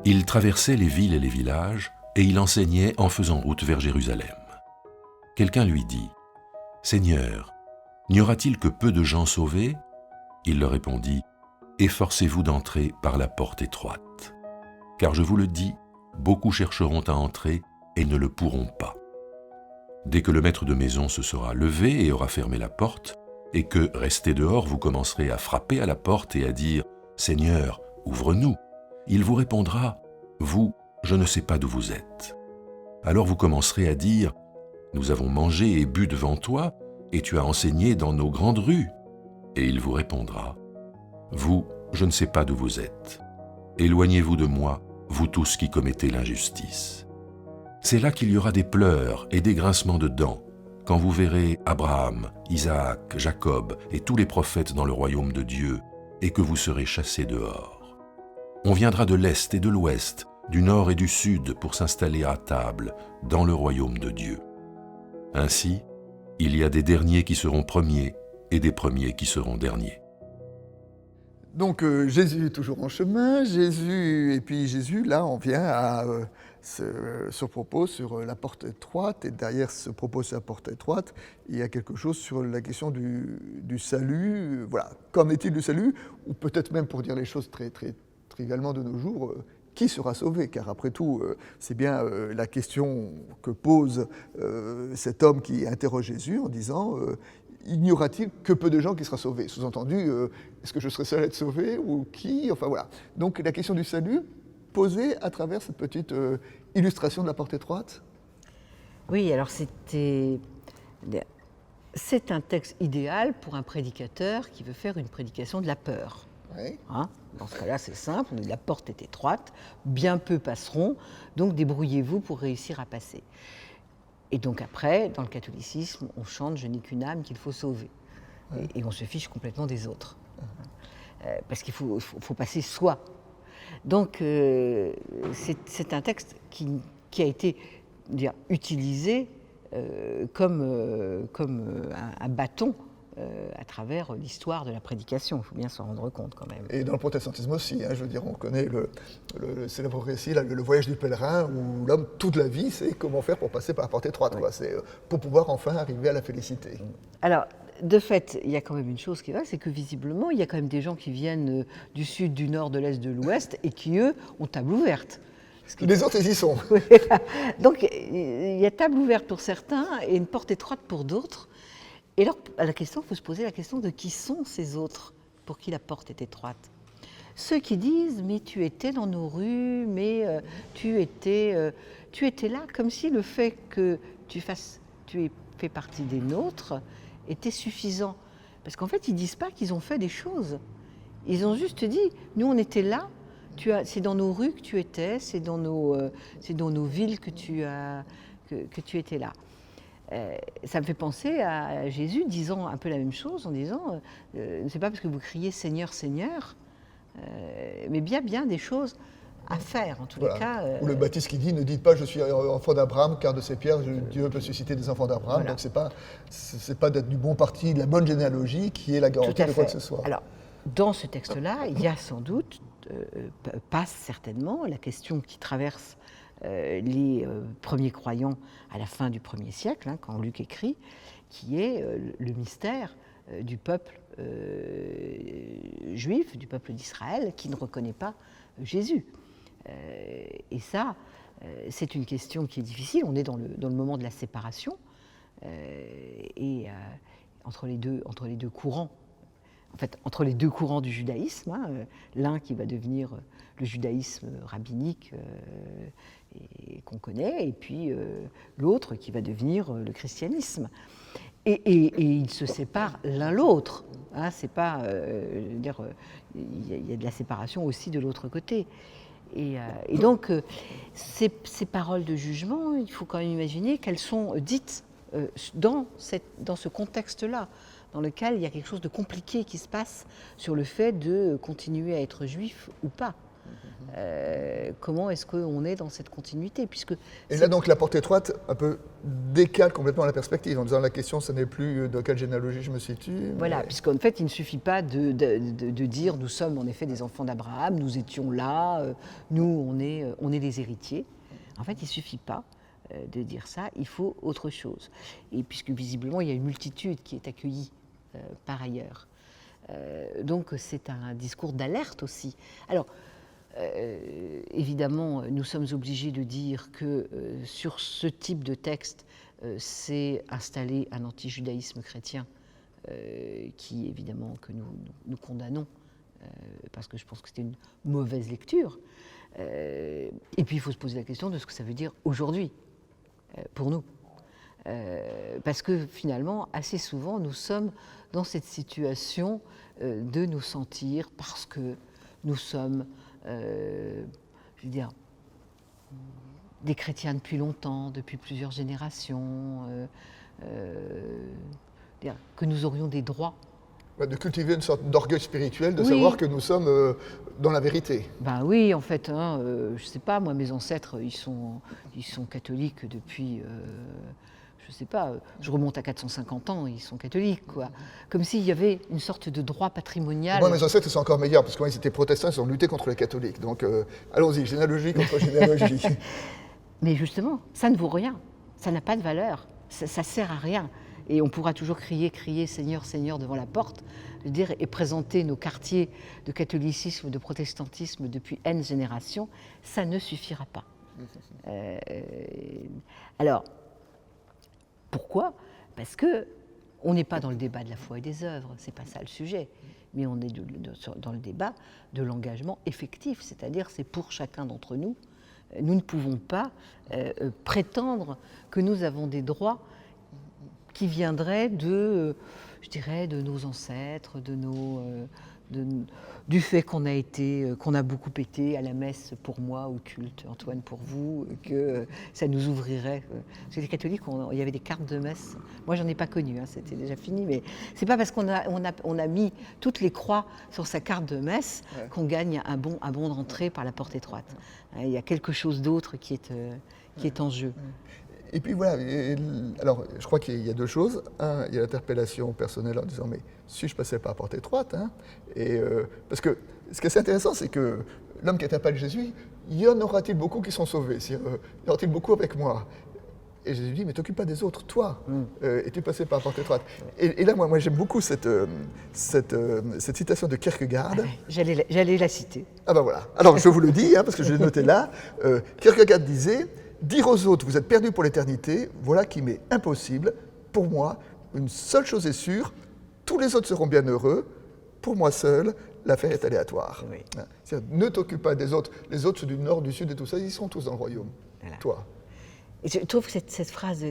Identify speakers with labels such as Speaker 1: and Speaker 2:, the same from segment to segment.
Speaker 1: Il traversait les villes et les villages, et il enseignait en faisant route vers Jérusalem. Quelqu'un lui dit, « Seigneur, n'y aura-t-il que peu de gens sauvés ?» Il leur répondit, « Efforcez-vous d'entrer par la porte étroite. Car je vous le dis, beaucoup chercheront à entrer et ne le pourront pas. Dès que le maître de maison se sera levé et aura fermé la porte, et que, restés dehors, vous commencerez à frapper à la porte et à dire « Seigneur, ouvre-nous », il vous répondra « Vous, je ne sais pas d'où vous êtes. » Alors vous commencerez à dire « Nous avons mangé et bu devant toi, et tu as enseigné dans nos grandes rues. » Et il vous répondra « Vous, je ne sais pas d'où vous êtes. Éloignez-vous de moi, vous tous qui commettez l'injustice. » C'est là qu'il y aura des pleurs et des grincements de dents, quand vous verrez Abraham, Isaac, Jacob et tous les prophètes dans le royaume de Dieu, et que vous serez chassés dehors. On viendra de l'Est et de l'Ouest, du Nord et du Sud pour s'installer à table dans le royaume de Dieu. Ainsi, il y a des derniers qui seront premiers et des premiers qui seront derniers.
Speaker 2: Donc Jésus est toujours en chemin, Jésus, là on vient à ce propos sur la porte étroite, et derrière ce propos sur la porte étroite, il y a quelque chose sur la question du salut. Voilà, qu'en est-il du salut? Ou peut-être même pour dire les choses très, très trivialement de nos jours, qui sera sauvé? Car après tout, c'est bien la question que pose cet homme qui interroge Jésus en disant il n'y aura-t-il que peu de gens qui seront sauvés? Sous-entendu, est-ce que je serai seul à être sauvé ou qui? Enfin voilà. Donc la question du salut posée à travers cette petite illustration de la porte étroite.
Speaker 3: Oui, alors c'est un texte idéal pour un prédicateur qui veut faire une prédication de la peur.
Speaker 2: Oui.
Speaker 3: Hein? Dans ce cas-là, c'est simple, la porte est étroite, bien peu passeront, donc débrouillez-vous pour réussir à passer. Et donc après, dans le catholicisme, on chante « Je n'ai qu'une âme qu'il faut sauver ». Et on se fiche complètement des autres. Parce qu'il faut passer soi. Donc c'est un texte qui a été utilisé comme un bâton à travers l'histoire de la prédication. Il faut bien s'en rendre compte quand même.
Speaker 2: Et dans le protestantisme aussi, je veux dire, on connaît le célèbre récit, le voyage du pèlerin, où l'homme, toute la vie, sait comment faire pour passer par la porte étroite. Oui. C'est pour pouvoir enfin arriver à la félicité. Alors,
Speaker 3: de fait, il y a quand même une chose qui est vraie, c'est que visiblement, il y a quand même des gens qui viennent du sud, du nord, de l'est, de l'ouest, et qui, eux, ont table ouverte.
Speaker 2: Les autres, ils y sont.
Speaker 3: Donc, il y a table ouverte pour certains et une porte étroite pour d'autres. Et alors, il faut se poser la question de qui sont ces autres pour qui la porte est étroite. Ceux qui disent « mais tu étais dans nos rues, mais tu étais là », comme si le fait que tu aies fait partie des nôtres était suffisant. Parce qu'en fait, ils ne disent pas qu'ils ont fait des choses. Ils ont juste dit « nous, on était là, c'est dans nos rues que tu étais, c'est dans nos villes que tu étais là ». Ça me fait penser à Jésus disant un peu la même chose, en disant c'est pas parce que vous criez Seigneur, Seigneur, mais bien des choses à faire en tous les cas.
Speaker 2: Ou le Baptiste qui dit ne dites pas je suis enfant d'Abraham, car de ces pierres Dieu peut susciter des enfants d'Abraham. Voilà. Donc c'est pas d'être du bon parti, de la bonne généalogie qui est la garantie de quoi que ce soit.
Speaker 3: Alors dans ce texte-là, il y a sans doute passe certainement la question qui traverse les premiers croyants à la fin du 1er siècle, quand Luc écrit, qui est le mystère du peuple juif, du peuple d'Israël, qui ne reconnaît pas Jésus. Et ça, c'est une question qui est difficile. On est dans le moment de la séparation entre les deux courants. En fait, entre les deux courants du judaïsme, l'un qui va devenir le judaïsme rabbinique et qu'on connaît, et puis l'autre qui va devenir le christianisme. Et ils se séparent l'un l'autre. C'est pas, il y a de la séparation aussi de l'autre côté. Et donc, ces paroles de jugement, il faut quand même imaginer qu'elles sont dites dans ce contexte-là, dans lequel il y a quelque chose de compliqué qui se passe sur le fait de continuer à être juif ou pas. Comment est-ce qu'on est dans cette continuité, puisque
Speaker 2: Et là, donc, la porte étroite un peu décale complètement la perspective, en disant la question, ce n'est plus dans quelle généalogie je me situe.
Speaker 3: voilà,
Speaker 2: mais-
Speaker 3: puisqu'en fait, il ne suffit pas de dire nous sommes en effet des enfants d'Abraham, nous étions là, nous on est des héritiers. En fait, il ne suffit pas de dire ça, il faut autre chose. Et puisque visiblement, il y a une multitude qui est accueillie par ailleurs. Donc c'est un discours d'alerte aussi. Alors, évidemment, nous sommes obligés de dire que sur ce type de texte, s'est installé un anti-judaïsme chrétien qui, évidemment, que nous condamnons, parce que je pense que c'était une mauvaise lecture. Et puis, il faut se poser la question de ce que ça veut dire aujourd'hui, pour nous. Parce que finalement, assez souvent, nous sommes dans cette situation de nous sentir, parce que nous sommes, je veux dire, des chrétiens depuis longtemps, depuis plusieurs générations, que nous aurions des droits.
Speaker 2: De cultiver une sorte d'orgueil spirituel, de
Speaker 3: Oui.
Speaker 2: savoir que nous sommes dans la vérité.
Speaker 3: Ben oui, en fait, hein, je sais pas, moi, mes ancêtres, ils sont catholiques depuis, je sais pas, je remonte à 450 ans, ils sont catholiques, quoi. Comme s'il y avait une sorte de droit patrimonial.
Speaker 2: Moi, mes ancêtres sont encore meilleurs, parce que moi, ils étaient protestants, ils ont lutté contre les catholiques. Donc, allons-y, généalogie contre généalogie.
Speaker 3: Mais justement, ça ne vaut rien, ça n'a pas de valeur, ça sert à rien. Et on pourra toujours crier, Seigneur, Seigneur, devant la porte, je veux dire, et présenter nos quartiers de catholicisme, de protestantisme depuis N générations, ça ne suffira pas. Alors, pourquoi ? Parce que on n'est pas dans le débat de la foi et des œuvres, c'est pas ça le sujet, mais on est dans le débat de l'engagement effectif, c'est-à-dire c'est pour chacun d'entre nous. Nous ne pouvons pas prétendre que nous avons des droits qui viendraient de, je dirais, de nos ancêtres, du fait qu'on a beaucoup été à la messe pour moi, au culte, Antoine pour vous, que ça nous ouvrirait. Chez les catholiques, il y avait des cartes de messe. Moi, j'en ai pas connu, hein, c'était déjà fini, mais c'est pas parce qu'on a mis toutes les croix sur sa carte de messe qu'on gagne un bon d'entrée par la porte étroite. Il y a quelque chose d'autre qui est en jeu.
Speaker 2: Et puis voilà, alors je crois qu'il y a deux choses. Un, il y a l'interpellation personnelle en disant, mais si je passais par la porte étroite, hein, parce que ce qui est assez intéressant, c'est que l'homme qui interpelle Jésus, y en aura-t-il beaucoup qui sont sauvés? Y en aura-t-il beaucoup avec moi? Et Jésus dit, mais t'occupe pas des autres, toi, es-tu passé par la porte étroite? Et là, moi j'aime beaucoup cette citation de Kierkegaard.
Speaker 3: Ah ouais, j'allais la citer.
Speaker 2: Ah ben voilà, alors je vous le dis, hein, parce que je l'ai noté là, Kierkegaard disait, dire aux autres, vous êtes perdus pour l'éternité, voilà qui m'est impossible. Pour moi, une seule chose est sûre, tous les autres seront bien heureux. Pour moi seul, l'affaire est aléatoire.
Speaker 3: Oui.
Speaker 2: C'est-à-dire, ne t'occupe pas des autres. Les autres, ceux du nord, du sud et tout ça, ils seront tous dans le royaume.
Speaker 3: Voilà.
Speaker 2: Toi.
Speaker 3: Et je trouve cette phrase,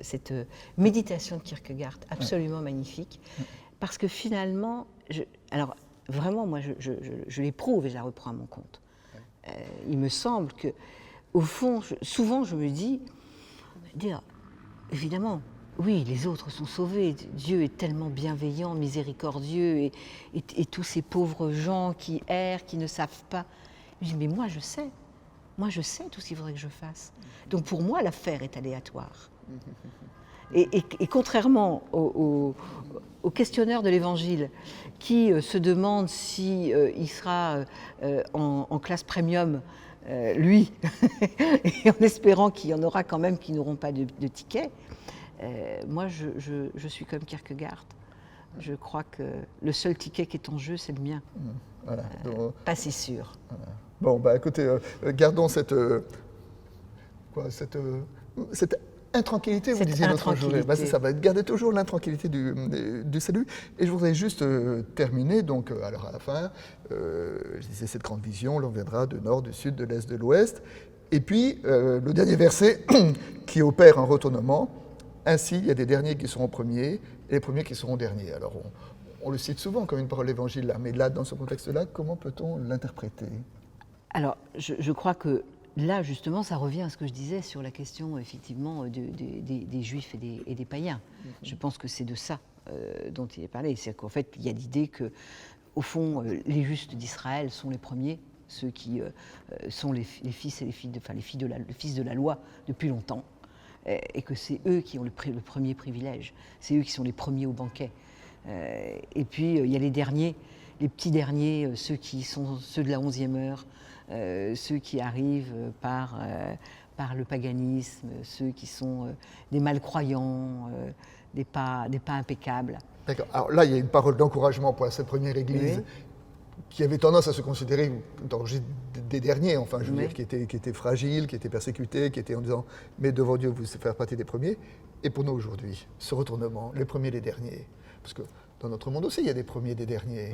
Speaker 3: cette méditation de Kierkegaard absolument magnifique, parce que finalement, alors vraiment, moi, je l'éprouve et je la reprends à mon compte. Il me semble que, au fond, souvent je me dis, évidemment, oui, les autres sont sauvés, Dieu est tellement bienveillant, miséricordieux, et tous ces pauvres gens qui errent, qui ne savent pas. Je dis, mais moi je sais tout ce qu'il faudrait que je fasse. Donc pour moi, l'affaire est aléatoire. Et contrairement au questionneur de l'Évangile qui se demande si il sera en classe premium, lui, et en espérant qu'il y en aura quand même qui n'auront pas de ticket, moi je suis comme Kierkegaard. Je crois que le seul ticket qui est en jeu, c'est le mien.
Speaker 2: Voilà.
Speaker 3: Pas si sûr.
Speaker 2: Voilà. Bon, bah écoutez, gardons cette intranquillité, vous disiez l'autre jour. Bah, c'est ça, gardez toujours l'intranquillité du salut. Et je voudrais juste terminer, donc, alors à la fin, je disais cette grande vision, l'on viendra du nord, du sud, de l'est, de l'ouest. Et puis, le dernier verset qui opère un retournement. Ainsi, il y a des derniers qui seront premiers et les premiers qui seront derniers. Alors, on le cite souvent comme une parole d'évangile, là, mais là, dans ce contexte-là, comment peut-on l'interpréter ?
Speaker 3: Alors, je crois que là, justement, ça revient à ce que je disais sur la question, effectivement, des Juifs et des païens. Je pense que c'est de ça dont il est parlé. C'est qu'en fait, il y a l'idée que, au fond, les justes d'Israël sont les premiers, ceux qui sont les fils et les filles, le fils de la loi depuis longtemps, et que c'est eux qui ont le premier privilège, c'est eux qui sont les premiers au banquet. Et puis il y a les derniers, les petits derniers, ceux qui sont ceux de la 11e heure, ceux qui arrivent par le paganisme, ceux qui sont des malcroyants, des pas impeccables.
Speaker 2: D'accord. Alors là, il y a une parole d'encouragement pour cette première Église, oui, qui avait tendance à se considérer dans des derniers, enfin, je veux dire, qui étaient fragiles, qui étaient persécutés, qui étaient en disant « mais devant Dieu, vous faites partie des premiers ». Et pour nous aujourd'hui, ce retournement, les premiers, les derniers, parce que dans notre monde aussi, il y a des premiers, des derniers.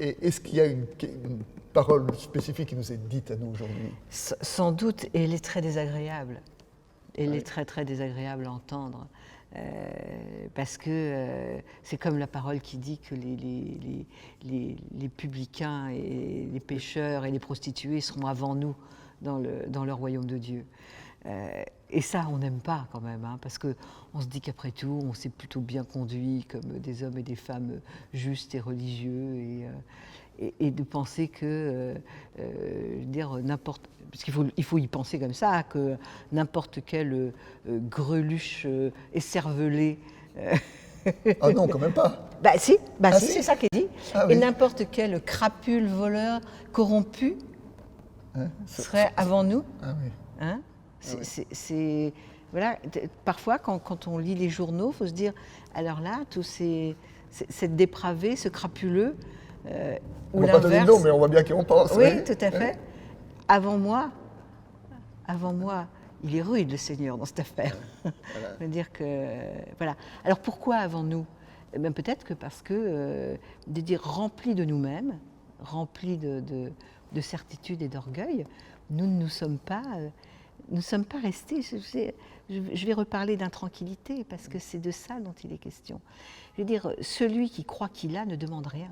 Speaker 2: Et est-ce qu'il y a une parole spécifique qui nous est dite à nous aujourd'hui?
Speaker 3: Sans doute, et elle est très désagréable. Elle est très, très désagréable à entendre. Parce que c'est comme la parole qui dit que les publicains et les pécheurs et les prostituées seront avant nous dans le royaume de Dieu. Et ça, on n'aime pas quand même, hein, parce qu'on se dit qu'après tout, on s'est plutôt bien conduit comme des hommes et des femmes justes et religieux, et de penser que, parce qu'il faut y penser comme ça, que n'importe quelle greluche écervelée...
Speaker 2: Ah non, quand même pas.
Speaker 3: Si, c'est ça qui est dit. Ah, et oui, n'importe quel crapule, voleur, corrompu serait avant nous.
Speaker 2: Ah oui.
Speaker 3: Hein? Voilà, parfois, quand on lit les journaux, il faut se dire, alors là, cette dépravée, ce crapuleux,
Speaker 2: on ne va pas donner le nom, mais on voit bien qui on pense.
Speaker 3: Oui, tout à fait. Avant moi, il est rude, le Seigneur, dans cette affaire. Voilà. Je veux dire que, voilà. Alors pourquoi avant nous? Peut-être que parce que, de dire remplis de nous-mêmes, remplis de certitude et d'orgueil, nous ne nous sommes pas restés. Je vais reparler d'intranquillité, parce que c'est de ça dont il est question. Je veux dire, celui qui croit qu'il a ne demande rien.